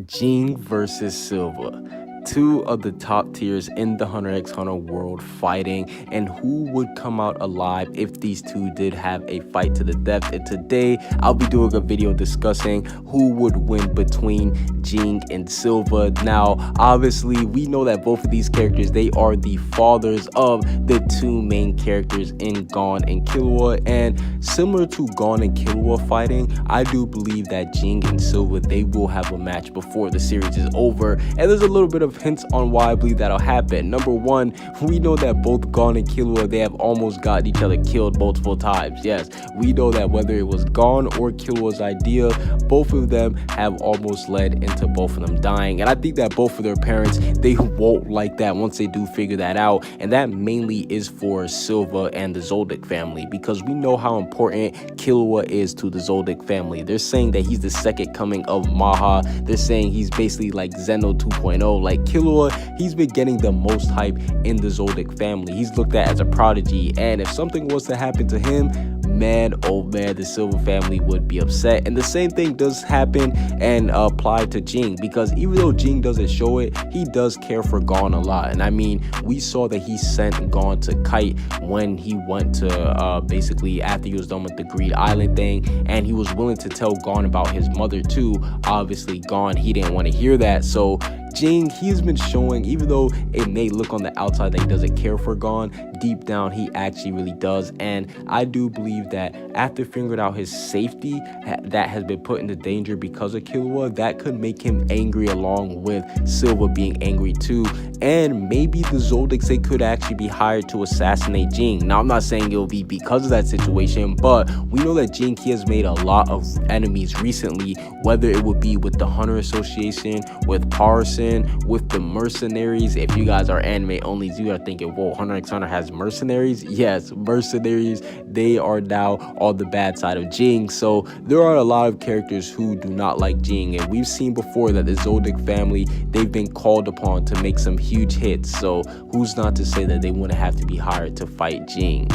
Jing versus Silva. Two of the top tiers in the Hunter x Hunter world fighting, and who would come out alive if these two did have a fight to the death. And today I'll be doing a video discussing who would win between Jing and Silva. Now obviously we know that both of these characters, they are the fathers of the two main characters in Gon and Killua, and similar to Gon and Killua fighting, I do believe that Jing and Silva, they will have a match before the series is over, and there's a little bit of hints on why I believe that'll happen. Number one, we know that both Gon and Killua, they have almost gotten each other killed multiple times. Yes, we know that whether it was Gon or Killua's idea, both of them have almost led into both of them dying, and I think that both of their parents, they won't like that once they do figure that out, and that mainly is for Silva and the Zoldyck family, because we know how important Killua is to the Zoldyck family. They're saying that he's the second coming of Maha. They're saying he's basically like Zeno 2.0. Like Killua, he's been getting the most hype in the Zoldyck family. He's looked at as a prodigy, and if something was to happen to him, man, oh man, the Silva family would be upset. And the same thing does happen and apply to Jing, because even though Jing doesn't show it, he does care for Gon a lot. And I mean, we saw that he sent Gon to Kite when he went to basically after he was done with the Greed Island thing, and he was willing to tell Gon about his mother too. Obviously Gon, he didn't want to hear that. So Jing, he's been showing, even though it may look on the outside that he doesn't care for Gon, deep down he actually really does. And I do believe that after figuring out his safety that has been put into danger because of Killua, that could make him angry along with Silva being angry too. And maybe the Zoldycks, they could actually be hired to assassinate Jing. Now I'm not saying it'll be because of that situation, but we know that Jing, he has made a lot of enemies recently, whether it would be with the Hunter Association, with Parson, with the mercenaries. If you guys are anime only, you are thinking, whoa, Hunter x Hunter has mercenaries? Yes, mercenaries, they are now on the bad side of Jing. So there are a lot of characters who do not like Jing, and we've seen before that the Zoldyck family, they've been called upon to make some huge hits. So who's not to say that they wouldn't have to be hired to fight Jing?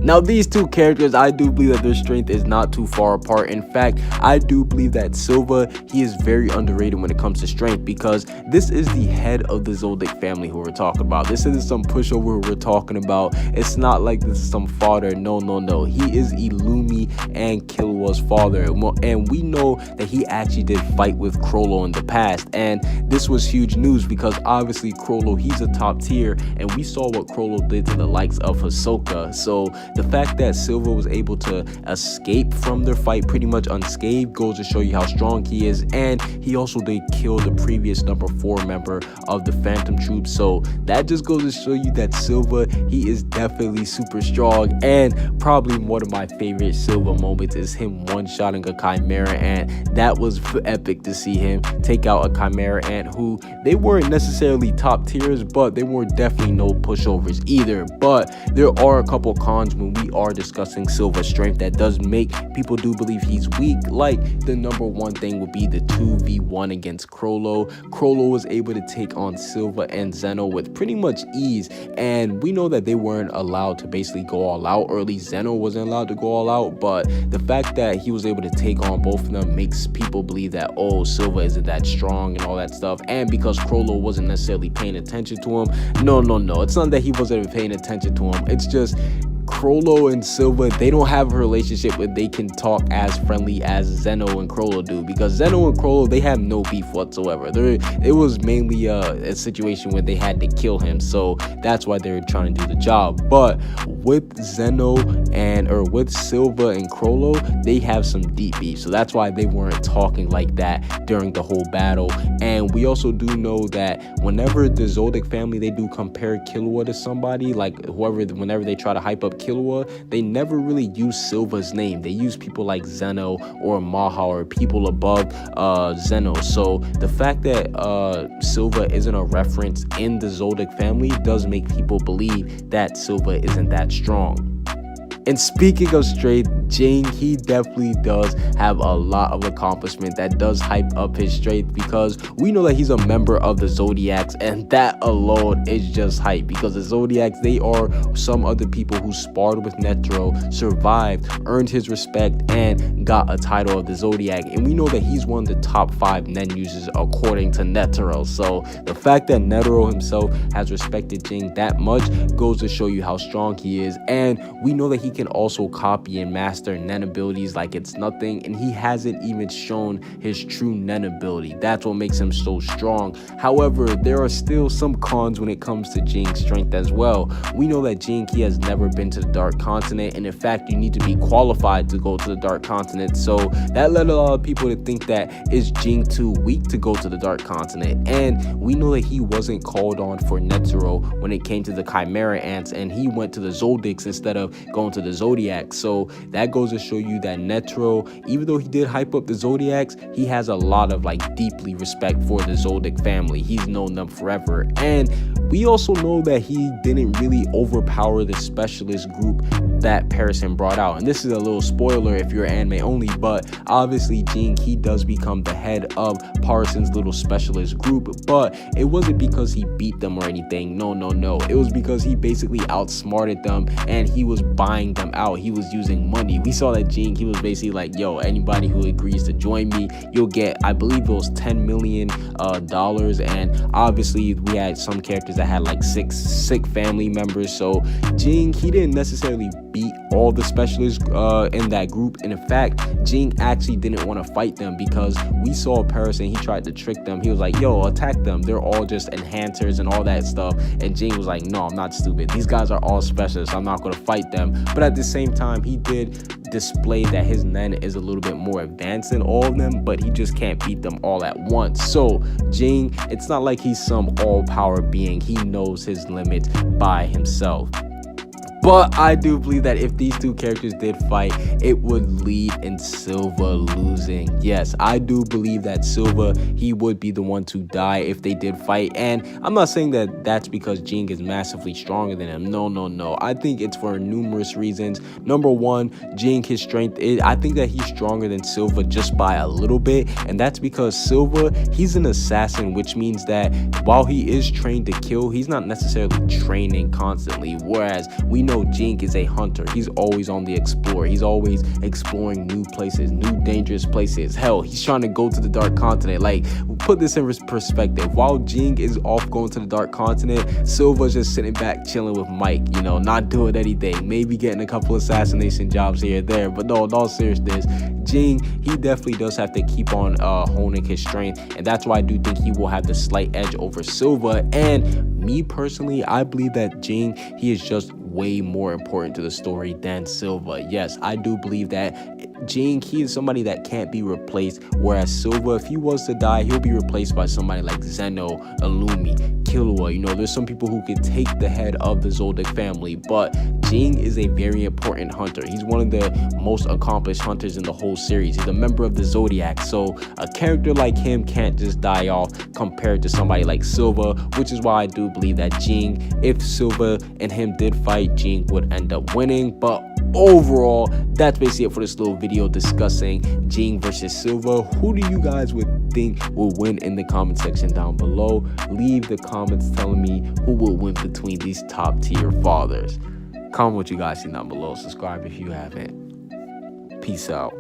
Now these two characters, I do believe that their strength is not too far apart. In fact, I do believe that Silva, he is very underrated when it comes to strength, because this is the head of the Zoldyck family who we're talking about. This isn't some pushover who we're talking about. It's not like this is some fodder. No. He is Illumi and Killua's father, and we know that he actually did fight with Crollo in the past, and this was huge news because obviously Crollo, he's a top tier, and we saw what Crollo did to the likes of Hisoka. So the fact that Silva was able to escape from their fight pretty much unscathed goes to show you how strong he is. And he also did kill the previous number 4 member of the Phantom Troop, so that just goes to show you that Silva, he is definitely super strong. And probably one of my favorite Silva moments is him one-shotting a Chimera Ant. That was epic to see him take out a Chimera Ant who, they weren't necessarily top tiers, but they were definitely no pushovers either. But there are a couple cons when we are discussing Silva's strength that does make people do believe he's weak. Like the number one thing would be the 2v1 against Crollo. Crollo was able to take on Silva and Zeno with pretty much ease, and we know that they weren't allowed to basically go all out, or at least Zeno wasn't allowed to go all out, but the fact that he was able to take on both of them makes people believe that, oh, Silva isn't that strong and all that stuff. And because Crollo wasn't necessarily paying attention to him, no, it's not that he wasn't paying attention to him, it's just Crollo and Silva, they don't have a relationship where they can talk as friendly as Zeno and Crollo do, because Zeno and Crollo, they have no beef whatsoever. It was mainly a situation where they had to kill him, so that's why they were trying to do the job. But with Zeno with Silva and Crollo, they have some deep beef, so that's why they weren't talking like that during the whole battle. And we also do know that whenever the Zoldyck family, they do compare Killua to somebody, like whenever they try to hype up Killua, they never really use Silva's name. They use people like Zeno or Maha or people above Zeno. So the fact that Silva isn't a reference in the Zoldyck family does make people believe that Silva isn't that strong. And speaking of strength, Jing, he definitely does have a lot of accomplishment that does hype up his strength, because we know that he's a member of the Zodiacs, and that alone is just hype, because the Zodiacs, they are some of the people who sparred with Netero, survived, earned his respect, and got a title of the Zodiac. And we know that he's one of the top 5 Nen users according to Netero. So the fact that Netero himself has respected Jing that much goes to show you how strong he is. And we know that he can also copy and master Nen abilities like it's nothing, and he hasn't even shown his true Nen ability. That's what makes him so strong. However, there are still some cons when it comes to Jing's strength as well. We know that Jing, he has never been to the Dark Continent, and in fact, you need to be qualified to go to the Dark Continent. So that led a lot of people to think that, is Jing too weak to go to the Dark Continent? And we know that he wasn't called on for Netero when it came to the Chimera Ants, and he went to the Zoldyx instead of going to the Zodiacs. So that goes to show you that Netero, even though he did hype up the Zodiacs, he has a lot of like deeply respect for the Zoldyck family. He's known them forever. And we also know that he didn't really overpower the specialist group that Parison brought out. And this is a little spoiler if you're anime only, but obviously Jing, he does become the head of Parison's little specialist group, but it wasn't because he beat them or anything. No. It was because he basically outsmarted them, and he was buying them out. He was using money. We saw that Jing, he was basically like, yo, anybody who agrees to join me, you'll get, I believe it was $10 million. And obviously we had some characters that had like six sick family members. So Jing, he didn't necessarily beat all the specialists in that group. And in fact, Jing actually didn't want to fight them, because we saw Parison, he tried to trick them. He was like, yo, attack them, they're all just enhancers and all that stuff. And Jing was like, no, I'm not stupid, these guys are all specialists, I'm not going to fight them. But at the same time, he did display that his Nen is a little bit more advanced than all of them, but he just can't beat them all at once. So Jing, it's not like he's some all-power being. He knows his limits by himself. But I do believe that if these two characters did fight, it would lead in Silva losing. Yes, I do believe that Silva, he would be the one to die if they did fight. And I'm not saying that that's because Jing is massively stronger than him. No. I think it's for numerous reasons. Number one, Jing, his strength is, I think that he's stronger than Silva just by a little bit. And that's because Silva, he's an assassin, which means that while he is trained to kill, he's not necessarily training constantly. Whereas we know Jing is a hunter. He's always on the explore. He's always exploring new places, new dangerous places. Hell, he's trying to go to the Dark Continent. Like, put this in perspective. While Jing is off going to the Dark Continent, Silva's just sitting back chilling with Mike, you know, not doing anything. Maybe getting a couple assassination jobs here and there. But no, in all seriousness, Jing, he definitely does have to keep on honing his strength. And that's why I do think he will have the slight edge over Silva. And me personally, I believe that Jing, he is just way more important to the story than Silva. Yes, I do believe that Jing, he is somebody that can't be replaced, whereas Silva, if he was to die, he'll be replaced by somebody like Zeno, Illumi, Killua. You know, there's some people who can take the head of the Zoldyck family, but Jing is a very important hunter. He's one of the most accomplished hunters in the whole series. He's a member of the Zodiac, so a character like him can't just die off compared to somebody like Silva, which is why I do believe that Jing, if Silva and him did fight, Jing would end up winning. But overall, that's basically it for this little video discussing Jing versus Silva. Who do you guys would think will win in the comment section down below? Leave the comments telling me who will win between these top tier fathers. Comment what you guys see down below. Subscribe if you haven't. Peace out.